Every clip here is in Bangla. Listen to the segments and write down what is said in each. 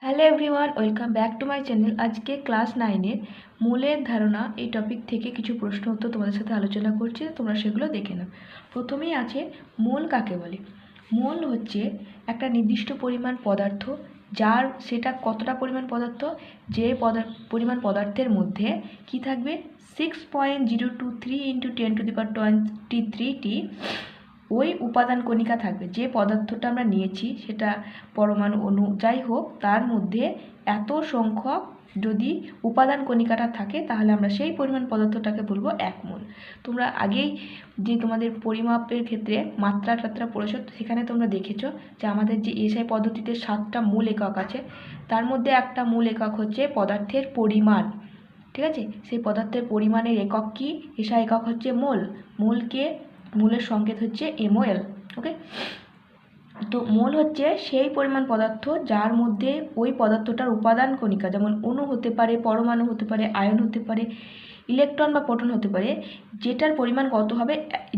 Hello everyone, welcome back to my channel. আজকে ক্লাস 9-এর মূলের ধারণা এই টপিক থেকে কিছু প্রশ্ন উত্তর তোমাদের সাথে আলোচনা করছি, তোমরা সেগুলো দেখে নাও। প্রথমেই আছে মূল কাকে বলে। মূল হচ্ছে একটা নির্দিষ্ট পরিমাণ পদার্থ, যার সেটা কতটা পরিমাণ পদার্থ, যে পরিমাণ পদার্থের মধ্যে কি থাকবে 6.023 × 10⁻23টি ওই উপাদান কণিকা থাকবে। যে পদার্থটা আমরা নিয়েছি সেটা পরমাণু, অণু যাই হোক, তার মধ্যে এত সংখ্যক যদি উপাদান কণিকাটা থাকে তাহলে আমরা সেই পরিমাণ পদার্থটাকে বলবো 1 মোল। তোমরা আগেই যে তোমাদের পরিমাপের ক্ষেত্রে মাত্রা টাত্রা পড়েছো, সেখানে তোমরা দেখেছো যে আমাদের যে এসআই পদ্ধতিতে 7টা মূল একক আছে, তার মধ্যে একটা মূল একক হচ্ছে পদার্থের পরিমাণ। ঠিক আছে, সেই পদার্থের পরিমাণের একক কি? এসআই একক হচ্ছে মোল। মূলের সংকেত হচ্ছে MOL। ওকে, তো মোল হচ্ছে সেই পরিমাণ পদার্থ যার মধ্যে ওই পদার্থটার উপাদান কণিকা, যেমন অণু হতে পারে, পরমাণু হতে পারে, আয়ন হতে পারে, ইলেকট্রন বা প্রোটন হতে পারে, যেটার পরিমাণ কত হবে,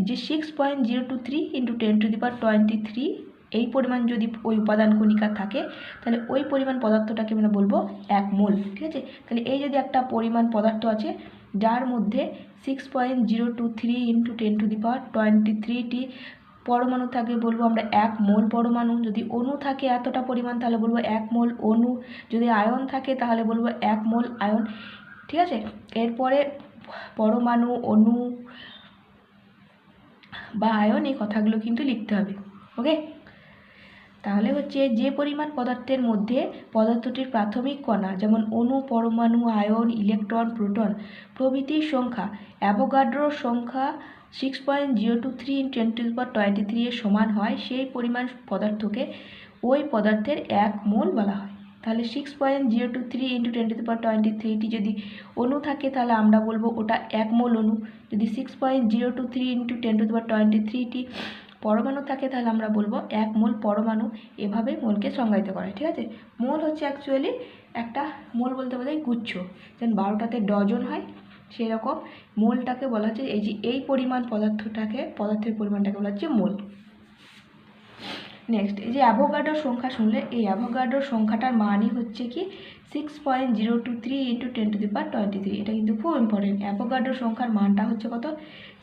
যে 6.023 × 10⁻23 এই পরিমাণ যদি ওই উপাদান কণিকা থাকে তাহলে ওই পরিমাণ পদার্থটাকে আমরা বলবো 1 মোল। ঠিক আছে, তাহলে এই যদি একটা পরিমাণ পদার্থ আছে যার মধ্যে 6.023 × 10⁻23টি পরমাণু থাকে, বলবো আমরা 1 মোল পরমাণু। যদি অণু থাকে এতটা পরিমাণ তাহলে বলবো 1 মোল অণু। যদি আয়ন থাকে তাহলে বলবো 1 মোল আয়ন। ঠিক আছে, এরপরে পরমাণু, অণু বা আয়ন এই কথাগুলো কিন্তু লিখতে হবে। ওকে, তাহলে হচ্ছে যে পরিমাণ পদার্থের মধ্যে পদার্থটির প্রাথমিক কণা, যেমন অণু, পরমাণু, আয়ন, ইলেকট্রন, প্রোটন প্রভৃতির সংখ্যা অ্যাভোগাড্রোর সংখ্যা 6.023 × 10⁻23 এর সমান হয়, সেই পরিমাণ পদার্থকে ওই পদার্থের 1 মোল বলা হয়। তাহলে 6.023 × 10⁻23টি যদি অণু থাকে তাহলে আমরা বলবো ওটা 1 মোল অণু। যদি 6.023 × 10⁻23টি পরমাণু থাকে তাহলে আমরা বলবো 1 মোল পরমাণু। এভাবে মোলকে সংজ্ঞায়িত করে। ঠিক আছে, মোল হচ্ছে অ্যাকচুয়ালি একটা, মোল বলতে বোঝায় গুচ্ছ, যেমন 12টাতে ডজন হয়, সেরকম মোলটাকে বলা হচ্ছে এই পরিমাণ পদার্থের পরিমাণটাকে বলা হচ্ছে মোল। নেক্সট, এই যে অ্যাভোগাড্রোর সংখ্যা শুনলে, এই অ্যাভোগাড্রোর সংখ্যাটার মানই হচ্ছে কি 6.023 × 10⁻23। এটা কিন্তু খুব ইম্পর্টেন্ট। অ্যাভোগাড্রোর সংখ্যার মানটা হচ্ছে কত?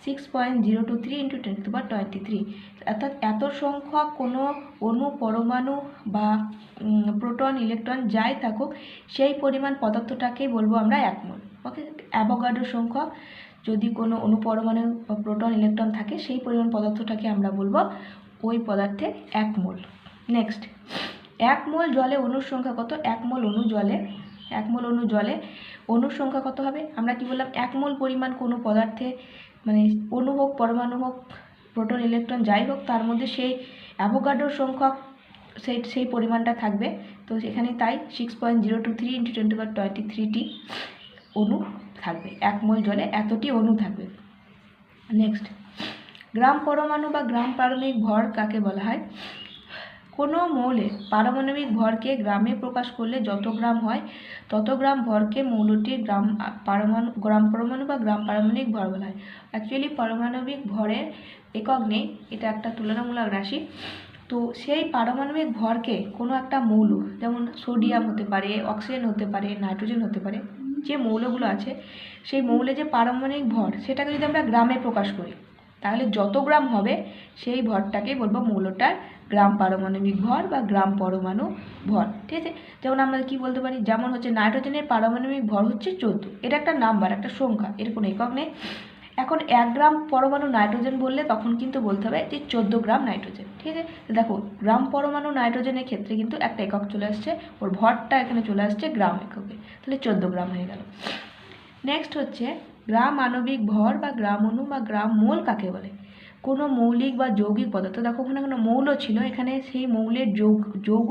6.023 × 10⁻23। অর্থাৎ এত সংখ্যক কোনো অণু, পরমাণু বা প্রোটন, ইলেকট্রন যাই থাকুক, সেই পরিমাণ পদার্থটাকেই বলবো আমরা 1 মোল। ওকে, অ্যাভোগাড্রোর সংখ্যক যদি কোনো অণু, পরমাণু বা প্রোটন, ইলেকট্রন থাকে, সেই পরিমাণ পদার্থটাকে আমরা বলবো ওই পদার্থের 1 মোল। নেক্সট, 1 মোল জলে অণুর সংখ্যা কত? 1 মোল অণু জলে অণুর সংখ্যা কত হবে? আমরা কি বললাম, 1 মোল পরিমাণ কোনো পদার্থে, মানে অণু হোক, পরমাণু হোক, প্রোটন, ইলেকট্রন যাই হোক, তার মধ্যে সেই অ্যাভোগাড্রোর সংখ্যক সেই পরিমাণটা থাকবে। তো সেখানে তাই 6.023 × 10⁻23টি অণু থাকবে। 1 মোল জলে এতটি অণু থাকবে। নেক্সট, গ্রাম পরমাণু বা গ্রাম পারমাণবিক ভর কাকে বলা হয়? কোনো মৌলের পারমাণবিক ভরকে গ্রামে প্রকাশ করলে যত গ্রাম হয় তত গ্রাম ভরকে মৌলটির গ্রাম পরমাণু বা গ্রাম পারমাণবিক ভর বলা হয়। অ্যাকচুয়ালি পারমাণবিক ভরের একক নেই, এটা একটা তুলনামূলক রাশি। তো সেই পারমাণবিক ভরকে কোনো একটা মৌল, যেমন সোডিয়াম হতে পারে, অক্সিজেন হতে পারে, নাইট্রোজেন হতে পারে, যে মৌলগুলো আছে সেই মৌলে যে পারমাণবিক ভর, সেটাকে যদি আমরা গ্রামে প্রকাশ করি তাহলে যত গ্রাম হবে সেই ভরটাকে বলবো মৌলটার গ্রাম পারমাণবিক ভর বা গ্রাম পরমাণু ভর। ঠিক আছে, যেমন আমরা কি বলতে পারি, যেমন হচ্ছে নাইট্রোজেনের পারমাণবিক ভর হচ্ছে 14। এটা একটা নাম্বার, একটা সংখ্যা, এর কোনো একক নেই। এখন 1 গ্রাম পরমাণু নাইট্রোজেন বললে তখন কিন্তু বলতে হবে যে 14 গ্রাম নাইট্রোজেন। ঠিক আছে, দেখো গ্রাম পরমাণু নাইট্রোজেনের ক্ষেত্রে কিন্তু একটা একক চলে আসছে, ওর ভরটা এখানে চলে আসছে গ্রাম এককে, তাহলে 14 গ্রাম হয়ে গেল। নেক্সট হচ্ছে গ্রাম আণবিক ভর বা গ্রাম অণু বা গ্রাম মোল কাকে বলে? কোনো মৌলিক বা যৌগিক পদার্থ, দেখো ওখানে কোনো মৌল ছিল, এখানে সেই মৌলের যৌগ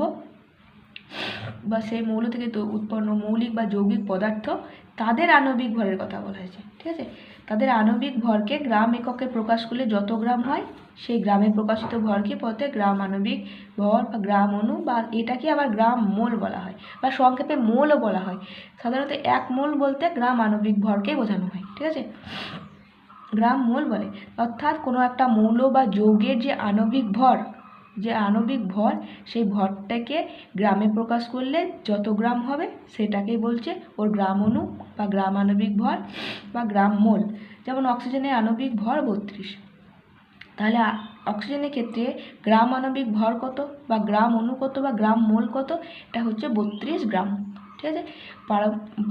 বা সেই মৌল থেকে উৎপন্ন মৌলিক বা যৌগিক পদার্থ, তাদের আণবিক ভরের কথা বলা হয়েছে। ঠিক আছে, তাদের আণবিক ভরকে গ্রাম এককে প্রকাশ করলে যত গ্রাম হয় সেই গ্রামে প্রকাশিত ভরকে পথে গ্রাম আণবিক ভর বা গ্রাম অণু, বা এটাকে আবার গ্রাম মোল বলা হয়, বা সংক্ষেপে মোলও বলা হয়। সাধারণত 1 মোল বলতে গ্রাম আণবিক ভরকে বোঝানো হয়। ঠিক আছে, গ্রাম মোল বলে, অর্থাৎ কোনো একটা মৌল বা যৌগের যে আণবিক ভর যে আণবিক ভর, সেই ভরটাকে গ্রামে প্রকাশ করলে যত গ্রাম হবে সেটাকেই বলছে ওর গ্রাম অণু বা গ্রাম আণবিক ভর বা গ্রাম মোল। যেমন অক্সিজেনের আণবিক ভর 32, তাহলে অক্সিজেনের ক্ষেত্রে গ্রাম আণবিক ভর কত বা গ্রাম অণু কত বা গ্রাম মোল কত, এটা হচ্ছে 32 গ্রাম। ঠিক আছে।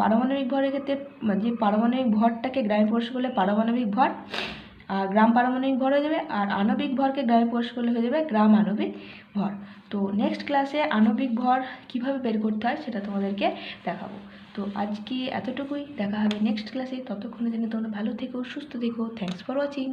পারমাণবিক ভরের ক্ষেত্রে যে পারমাণবিক ভরটাকে গ্রামে প্রকাশ করলে পারমাণবিক ভর আর গ্রাম পারমাণবিক ভর হয়ে যাবে, আর আণবিক ভরকে গ্রামে প্রকাশ করলে হয়ে যাবে গ্রাম আণবিক ভর। তো নেক্সট ক্লাসে আণবিক ভর কিভাবে বের করতে হয় সেটা তোমাদেরকে দেখাবো। তো আজকে এতটুকুই, দেখা হবে নেক্সট ক্লাসে। ততক্ষণের জন্য তোমরা ভালো থেকো, সুস্থ থেকো। Thanks for watching.